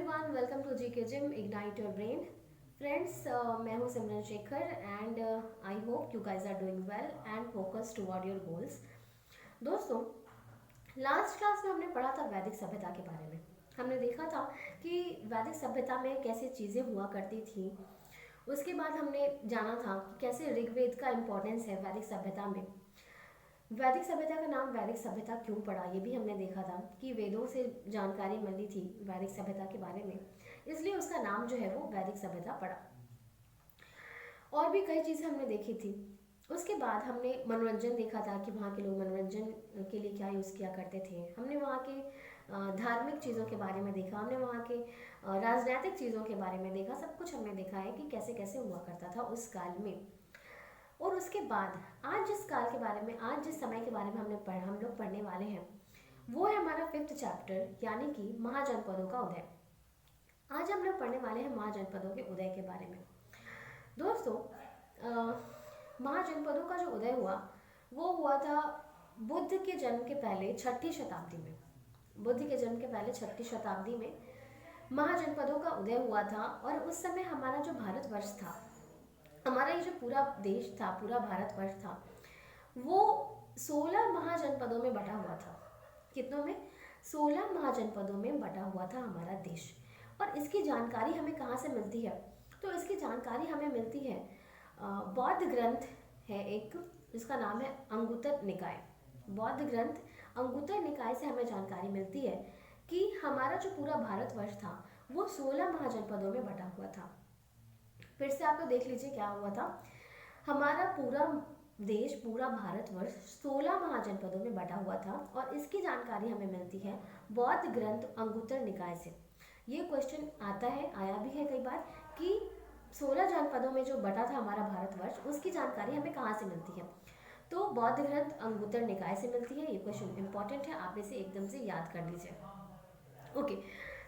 Everyone, welcome to GK gym ignite your brain. Friends, मैं हूं Simran Shekhar and I hope you guys are doing well and focus toward your goals. दोस्तों, last class में हमने पढ़ा था वैदिक सभ्यता के बारे में। हमने देखा था कि वैदिक सभ्यता में कैसे चीज़ें हुआ करती थी। उसके बाद हमने जाना था कि कैसे ऋग्वेद का इम्पोर्टेंस है वैदिक सभ्यता में। वैदिक सभ्यता का नाम वैदिक सभ्यता क्यों पड़ा, ये भी हमने देखा था कि वेदों से जानकारी मिली थी वैदिक सभ्यता के बारे में, इसलिए उसका नाम जो है वो वैदिक सभ्यता पड़ा। और भी कई चीज़ें हमने देखी थी। उसके बाद हमने मनोरंजन देखा था कि वहाँ के लोग मनोरंजन के लिए क्या यूज़ किया करते थे। हमने वहाँ के धार्मिक चीज़ों के बारे में देखा, हमने वहाँ के राजनीतिक चीज़ों के बारे में देखा। सब कुछ हमने देखा है कि कैसे कैसे हुआ करता था उस काल में। और उसके बाद आज जिस काल के बारे में, आज जिस समय के बारे में हम लोग पढ़ने वाले हैं, वो है हमारा 5th चैप्टर, यानी कि महाजनपदों का उदय। आज हम लोग पढ़ने वाले हैं महाजनपदों के उदय के बारे में। दोस्तों, महाजनपदों का जो उदय हुआ वो हुआ था बुद्ध के जन्म के पहले 6ठी शताब्दी में। बुद्ध के जन्म के पहले 6ठी शताब्दी में महाजनपदों का उदय हुआ था। और उस समय हमारा जो भारतवर्ष था, हमारा ये जो पूरा देश था, पूरा भारतवर्ष था, वो 16 महाजनपदों में बटा हुआ था। कितनों में? 16 महाजनपदों में बटा हुआ था हमारा देश। और इसकी जानकारी हमें कहाँ से मिलती है? तो इसकी जानकारी हमें मिलती है, बौद्ध ग्रंथ है एक, जिसका नाम है अंगुत्तर निकाय। बौद्ध ग्रंथ अंगुत्तर निकाय से हमें जानकारी मिलती है कि हमारा जो पूरा भारतवर्ष था वो 16 महाजनपदों में बटा हुआ था। फिर से आप लोग देख लीजिए क्या हुआ था। हमारा पूरा देश, पूरा भारतवर्ष 16 महाजनपदों में बटा हुआ था। और इसकी जानकारी हमें मिलती है बौद्ध ग्रंथ अंगुत्तर निकाय से। ये क्वेश्चन आता है, आया भी है कई बार, कि 16 जनपदों में जो बटा था हमारा भारतवर्ष, उसकी जानकारी हमें कहाँ से मिलती है? तो बौद्ध ग्रंथ अंगुत्तर निकाय से मिलती है। ये क्वेश्चन इंपॉर्टेंट है, आप इसे एकदम से याद कर लीजिए। ओके,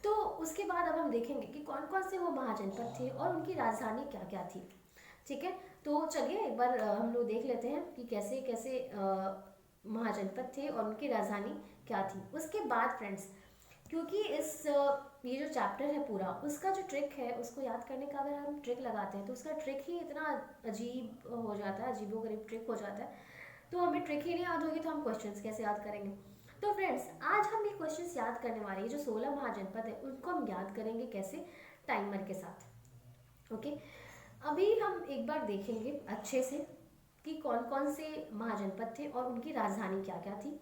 तो उसके बाद अब हम देखेंगे कि कौन कौन से वो महाजनपद थे और उनकी राजधानी क्या क्या थी। ठीक है, तो चलिए एक बार हम लोग देख लेते हैं कि कैसे कैसे महाजनपद थे और उनकी राजधानी क्या थी। उसके बाद फ्रेंड्स, क्योंकि ये जो चैप्टर है पूरा, उसका जो ट्रिक है, उसको याद करने का अगर हम ट्रिक लगाते हैं तो उसका ट्रिक ही इतना अजीब हो जाता है, अजीबोगरीब ट्रिक हो जाता है। तो हमें ट्रिक ही नहीं याद होगी तो हम क्वेश्चंस कैसे याद करेंगे? तो फ्रेंड्स, आज हम ये क्वेश्चंस याद करने वाले हैं। जो 16 महाजनपद है उनको हम याद करेंगे कैसे? टाइमर के साथ। ओके, अभी हम एक बार देखेंगे अच्छे से कि कौन कौन से महाजनपद थे और उनकी राजधानी क्या क्या थी।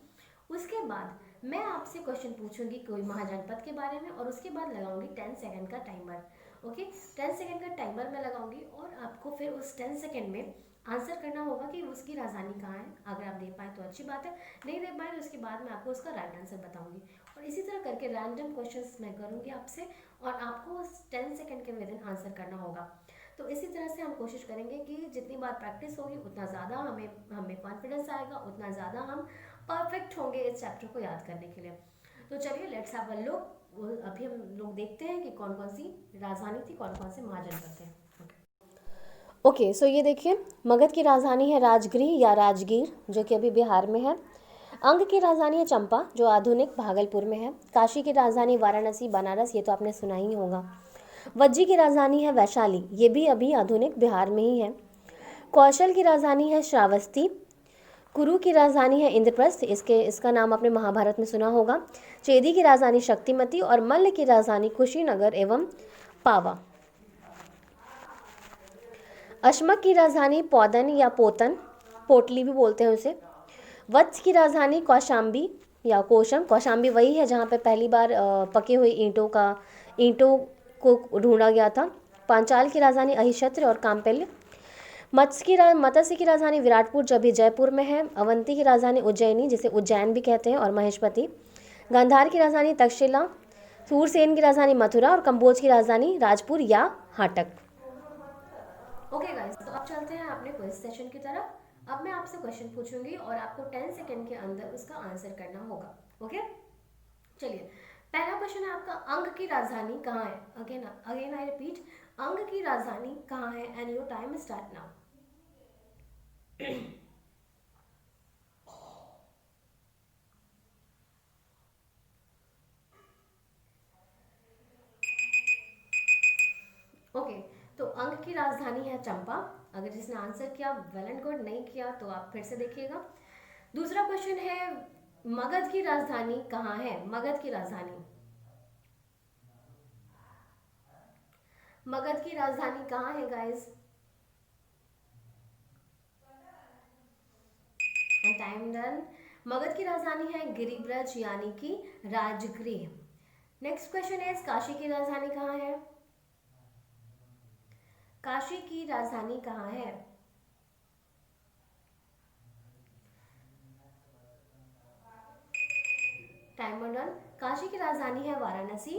उसके बाद मैं आपसे क्वेश्चन पूछूंगी कोई महाजनपद के बारे में और उसके बाद लगाऊंगी 10 सेकंड का टाइमर। ओके, 10 सेकंड का टाइमर मैं लगाऊंगी और आपको फिर उस 10 सेकंड में आंसर करना होगा कि उसकी राजधानी कहाँ है। अगर आप दे पाए तो अच्छी बात है, नहीं दे पाए तो उसके बाद मैं आपको उसका राइट आंसर बताऊंगी। और इसी तरह करके रैंडम क्वेश्चंस मैं करूंगी आपसे और आपको उस 10 सेकंड के विद इन आंसर करना होगा। तो इसी तरह से हम कोशिश करेंगे कि जितनी बार प्रैक्टिस होगी उतना ज़्यादा हमें हमें कॉन्फिडेंस आएगा, उतना ज़्यादा हम परफेक्ट होंगे इस चैप्टर को याद करने के लिए। तो चलिए लेट्स हैव अ लुक। अभी हम लोग देखते हैं कि कौन कौन सी राजधानी थी, कौन कौन से महाजनपद थे। ओके, सो ये देखिए, मगध की राजधानी है राजगृह या राजगीर, जो कि अभी बिहार में है। अंग की राजधानी है चंपा, जो आधुनिक भागलपुर में है। काशी की राजधानी वाराणसी, बनारस, ये तो आपने सुना ही होगा। वज्जी की राजधानी है वैशाली, ये भी अभी आधुनिक बिहार में ही है। कौशल की राजधानी है श्रावस्ती। कुरु की राजधानी है इंद्रप्रस्थ, इसका नाम आपने महाभारत में सुना होगा। चेदी की राजधानी शक्तिमती और मल्ल की राजधानी कुशीनगर एवं पावा। अश्मक की राजधानी पौदन या पोतन, पोटली भी बोलते हैं उसे। वत्स की राजधानी कौशाम्बी या कोशम, कौशाम्बी वही है जहाँ पे पहली बार पके हुए ईंटों को ढूंढा गया था। पांचाल की राजधानी अहिशत्र और काम्पेल्य। मत्स्य की राजधानी विराटपुर, जो अभी जयपुर में है। अवंती की राजधानी उज्जैनी, जिसे उज्जैन भी कहते हैं, और महेशपति। गांधार की राजधानी तक्षशिला। सूरसेन की राजधानी मथुरा और कंबोज की राजधानी राजपुर या हाटक। ओके गाइस, तो अब चलते हैं अपने क्विज सेशन की तरफ। अब मैं आपसे क्वेश्चन पूछूंगी और आपको 10 सेकंड के अंदर उसका आंसर करना होगा। ओके, चलिए पहला क्वेश्चन है आपका, अंग की राजधानी कहाँ है? अगेन अगेन आई रिपीट, अंग की राजधानी कहाँ है? And your time start now. की राजधानी है चंपा। अगर जिसने आंसर किया वेल एंड गुड, नहीं किया तो आप फिर से देखिएगा। दूसरा क्वेश्चन है मगध की राजधानी कहाँ है? मगध की राजधानी, मगध की राजधानी कहाँ है गाइस? Time done. मगध की राजधानी है गिरिब्रज यानी कि राजगृह। नेक्स्ट क्वेश्चन है काशी की राजधानी कहाँ है? काशी की राजधानी कहाँ है? Time done. काशी की राजधानी है वाराणसी।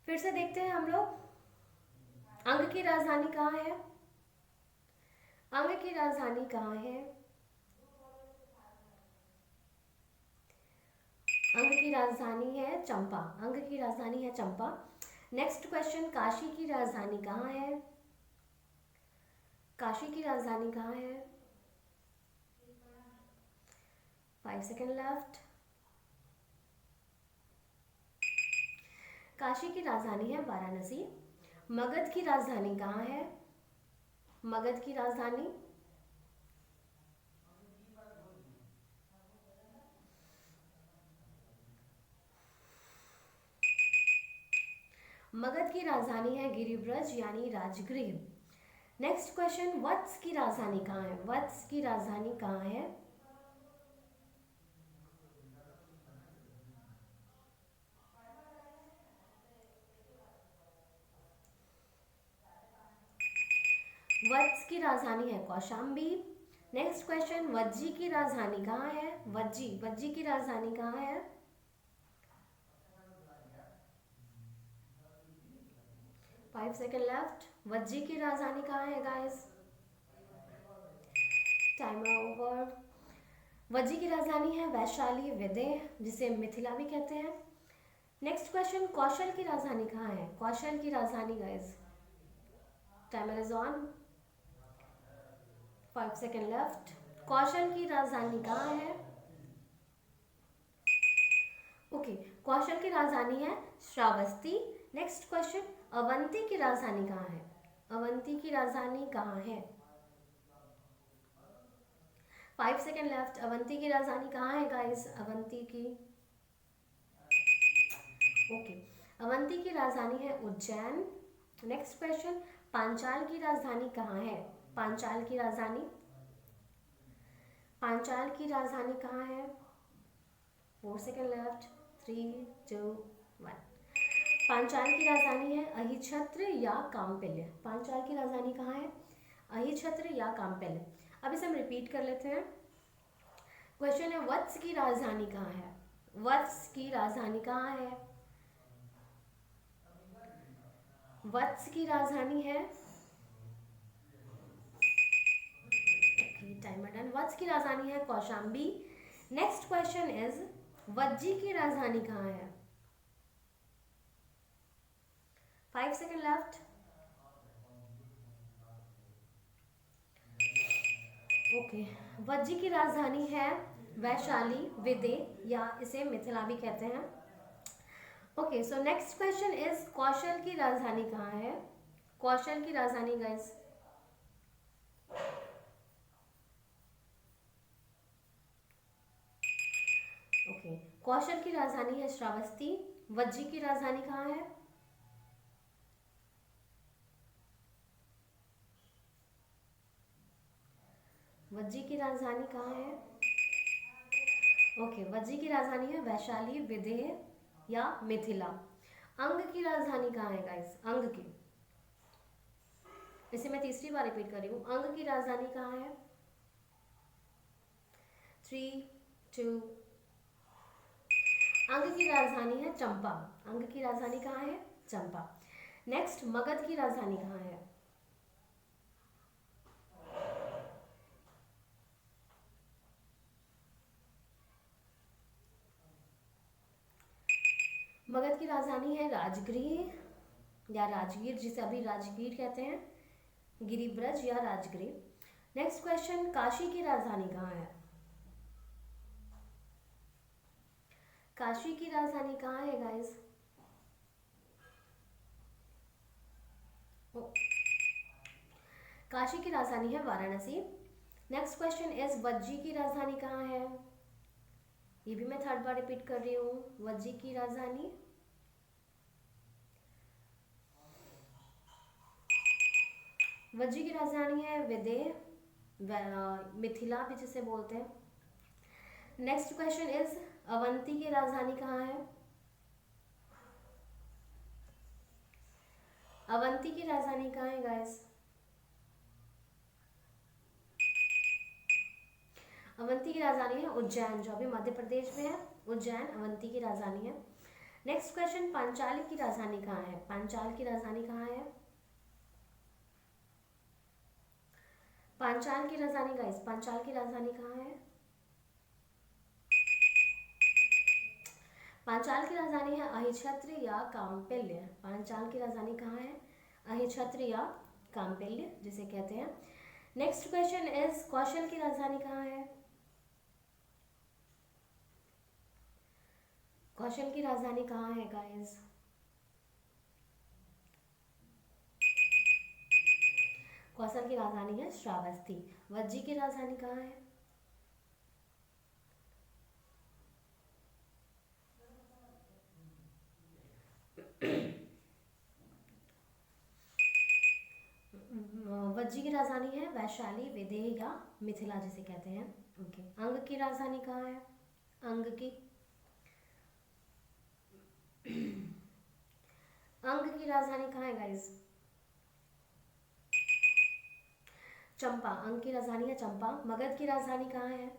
फिर से देखते हैं हम लोग, अंग की राजधानी कहाँ है? अंग की राजधानी कहाँ है? अंग की राजधानी है चंपा। अंग की राजधानी है चंपा। नेक्स्ट क्वेश्चन, काशी की राजधानी कहाँ है? काशी की राजधानी कहाँ है? 5 सेकेंड लेफ्ट। काशी की राजधानी है वाराणसी। मगध की राजधानी कहाँ है? मगध की राजधानी, मगध की राजधानी है गिरिब्रज यानी राजगृह। नेक्स्ट क्वेश्चन, वत्स की राजधानी कहाँ है? वत्स की राजधानी कहाँ है? वत्स की राजधानी है कौशाम्बी। नेक्स्ट क्वेश्चन, वज्जी की राजधानी कहाँ है? वज्जी, वज्जी की राजधानी कहाँ है? 5 सेकेंड लेफ्ट। वज्जी की राजधानी कहाँ है गाइस? Time over. वज्जी की राजधानी है वैशाली विदेह, जिसे मिथिला भी कहते हैं। नेक्स्ट क्वेश्चन, कौशल की राजधानी कहाँ है? कौशल की राजधानी guys, timer is on. 5 second left. Kaushal की राजधानी कहाँ है? ओके, कौशल की राजधानी है श्रावस्ती। नेक्स्ट क्वेश्चन, अवंती की राजधानी कहाँ है? अवंती की राजधानी कहाँ है? 5 सेकेंड लेफ्ट। अवंती की राजधानी कहाँ है गाइस? अवंती की, ओके, अवंती की राजधानी है उज्जैन। नेक्स्ट क्वेश्चन, पांचाल की राजधानी कहाँ है? पांचाल की राजधानी, पांचाल की राजधानी कहाँ है? 4 सेकेंड लेफ्ट। 3 2 1। पांचाल की राजधानी है अहिछत्र या कामपिल्य। पांचाल की राजधानी कहाँ है? अहिछत्र या कामपिल्य। अब इसे हम रिपीट कर लेते हैं। क्वेश्चन है वत्स की राजधानी कहाँ है? वत्स की राजधानी कहाँ है? वत्स की राजधानी है, टाइमर डन। वत्स की राजधानी है Kaushambi. Next question is Vajji की राजधानी कहाँ है? 5 सेकेंड लेफ्ट। ओके, वज्जी की राजधानी है वैशाली विदेह या इसे मिथिला भी कहते हैं। Okay, so next question is Kaushal की राजधानी कहाँ है? कौशल की राजधानी गाइस, ओके, कौशल की राजधानी है श्रावस्ती। वज्जी की राजधानी कहाँ है? वज्जी की राजधानी कहाँ है? ओके, वज्जी की राजधानी है वैशाली विदेह या मिथिला। अंग की राजधानी कहाँ है गाइस? अंग की, इसे मैं तीसरी बार रिपीट कर रही हूँ, अंग की राजधानी कहाँ है? 3 2। अंग की राजधानी है चंपा। अंग की राजधानी कहाँ है? चंपा। नेक्स्ट, मगध की राजधानी कहाँ है? मगध की राजधानी है राजगृह या राजगीर, जिसे अभी राजगीर कहते हैं, गिरिब्रज या राजगृह। नेक्स्ट क्वेश्चन, काशी की राजधानी कहाँ है? काशी की राजधानी कहाँ है गाइस? काशी की राजधानी है Varanasi. Next question is Vajji की राजधानी कहाँ है? ये भी मैं थर्ड बार रिपीट कर रही हूँ। वज्जी की राजधानी, वज्जी की राजधानी है विदेह, मिथिला भी जिसे बोलते हैं। नेक्स्ट क्वेश्चन इज अवंती की राजधानी कहाँ है? अवंती की राजधानी कहाँ है गाइस? अवंती की राजधानी है उज्जैन, जो अभी मध्य प्रदेश में है। उज्जैन अवंती की राजधानी है। नेक्स्ट क्वेश्चन, पांचाल की राजधानी कहाँ है? पांचाल की राजधानी कहाँ है? पांचाल की राजधानी गाइस, पांचाल की राजधानी कहाँ है? पांचाल की राजधानी है अहिछत्र या काम्पिल्य। पांचाल की राजधानी कहाँ है? अहिछत्र या काम्पिल्य जिसे कहते हैं। नेक्स्ट क्वेश्चन इज कौशल की राजधानी कहाँ है? कौशल की राजधानी कहाँ है गाइस? कौशल की राजधानी है श्रावस्ती। वज्जी की राजधानी कहाँ है? वज्जी की राजधानी है वैशाली, विदेह या मिथिला जिसे कहते हैं। ओके। अंग की राजधानी कहाँ है? अंग की, अंग की राजधानी कहाँ है गाइस? चंपा। अंग की राजधानी है चंपा। मगध की राजधानी कहाँ है?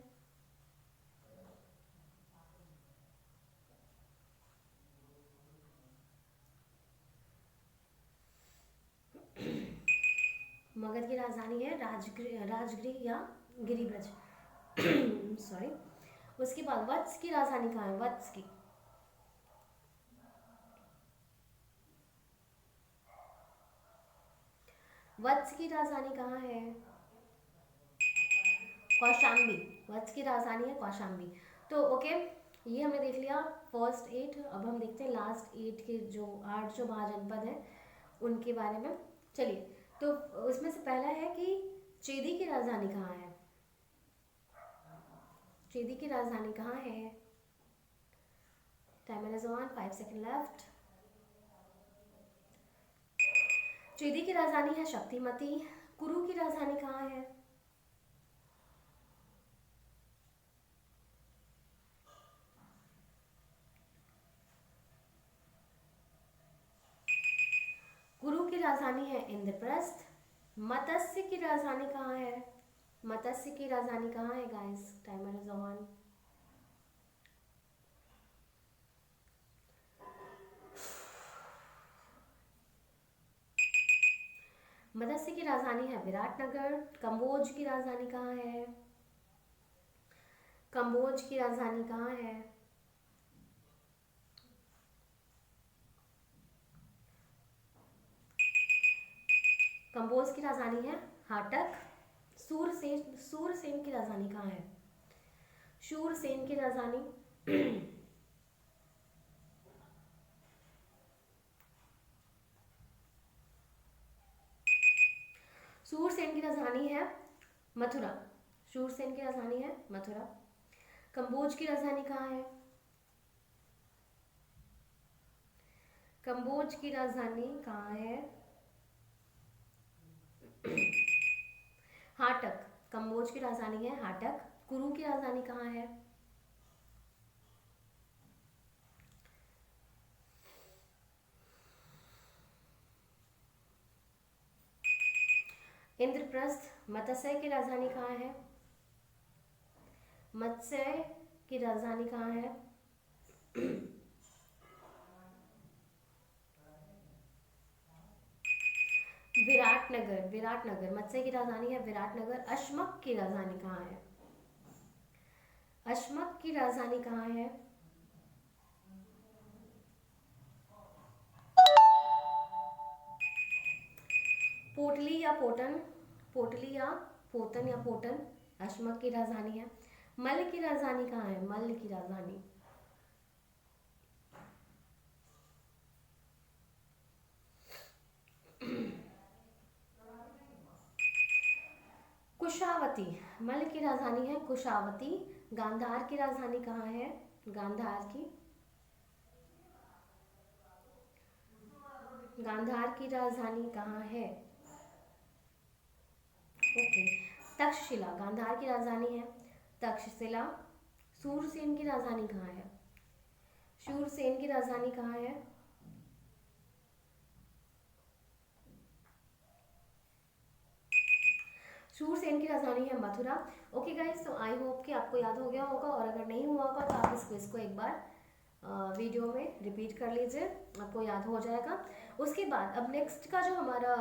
मगध की राजधानी है राजगृह, राजगृह या गिरिब्रज। सॉरी। उसके बाद वत्स की राजधानी कहाँ है? वत्स की, वत्स की राजधानी कहाँ है? कौशाम्बी। वत्स की राजधानी है कौशाम्बी। तो ओके, ये हमने देख लिया फर्स्ट 8। अब हम देखते हैं लास्ट 8 के जो 8 जो महाजनपद हैं उनके बारे में। चलिए, तो उसमें से पहला है कि चेदी की राजधानी कहाँ है? चेदी की राजधानी कहाँ है? Timer is on, 5 second left. Chedi की राजधानी है शक्तिमती। कुरु की राजधानी कहाँ है? कुरु की राजधानी है इंद्रप्रस्थ। मत्स्य की राजधानी कहाँ है? मत्स्य की राजधानी कहाँ है guys? Timer is on. Matsya की राजधानी है विराटनगर। कंबोज की राजधानी कहाँ है? कंबोज की राजधानी कहाँ है? कंबोज की राजधानी है हाटक। सूरसेन की राजधानी कहाँ है? शूरसेन की राजधानी सूरसेन की राजधानी है मथुरा। शूरसेन की राजधानी है मथुरा। कंबोज की राजधानी कहाँ है? कंबोज की राजधानी कहाँ है? हाटक। कंबोज की राजधानी है हाटक। कुरु की राजधानी कहाँ है? इंद्रप्रस्थ। मत्स्य की राजधानी कहाँ है? मत्स्य की राजधानी कहाँ है? विराटनगर। विराटनगर। मत्स्य की राजधानी है विराटनगर। अश्मक की राजधानी कहाँ है? अश्मक की राजधानी कहाँ है? पोटली या पोटन। पोटली या पोतन या पोटन अश्मक की राजधानी है। मल्ल की राजधानी कहाँ है? मल्ल की राजधानी, कुशावती मल्ल की राजधानी है कुशावती। गांधार की राजधानी कहाँ है? गांधार की राजधानी कहाँ है? ओके, तक्षशिला गांधार की राजधानी है तक्षशिला। सूरसेन की राजधानी कहाँ है? शूरसेन की राजधानी कहाँ है? शूरसेन की राजधानी है मथुरा। ओके गाइस, तो आई होप कि आपको याद हो गया होगा, और अगर नहीं हुआ होगा तो आप इस क्विज को एक बार वीडियो में रिपीट कर लीजिए, आपको याद हो जाएगा। उसके बाद अब नेक्स्ट का जो हमारा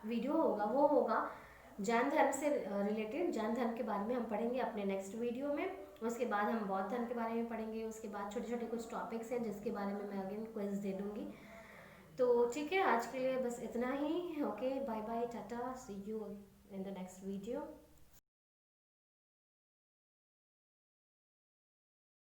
वीडियो होगा वो होगा जैन धर्म से रिलेटेड। जैन धर्म के बारे में हम पढ़ेंगे अपने नेक्स्ट वीडियो में। उसके बाद हम बौद्ध धर्म के बारे में पढ़ेंगे। उसके बाद छोटे छोटे कुछ टॉपिक्स हैं जिसके बारे में मैं अगेन क्विज दे दूँगी। तो ठीक है, आज के लिए बस इतना ही। Okay, bye bye, tata, see you in the next video.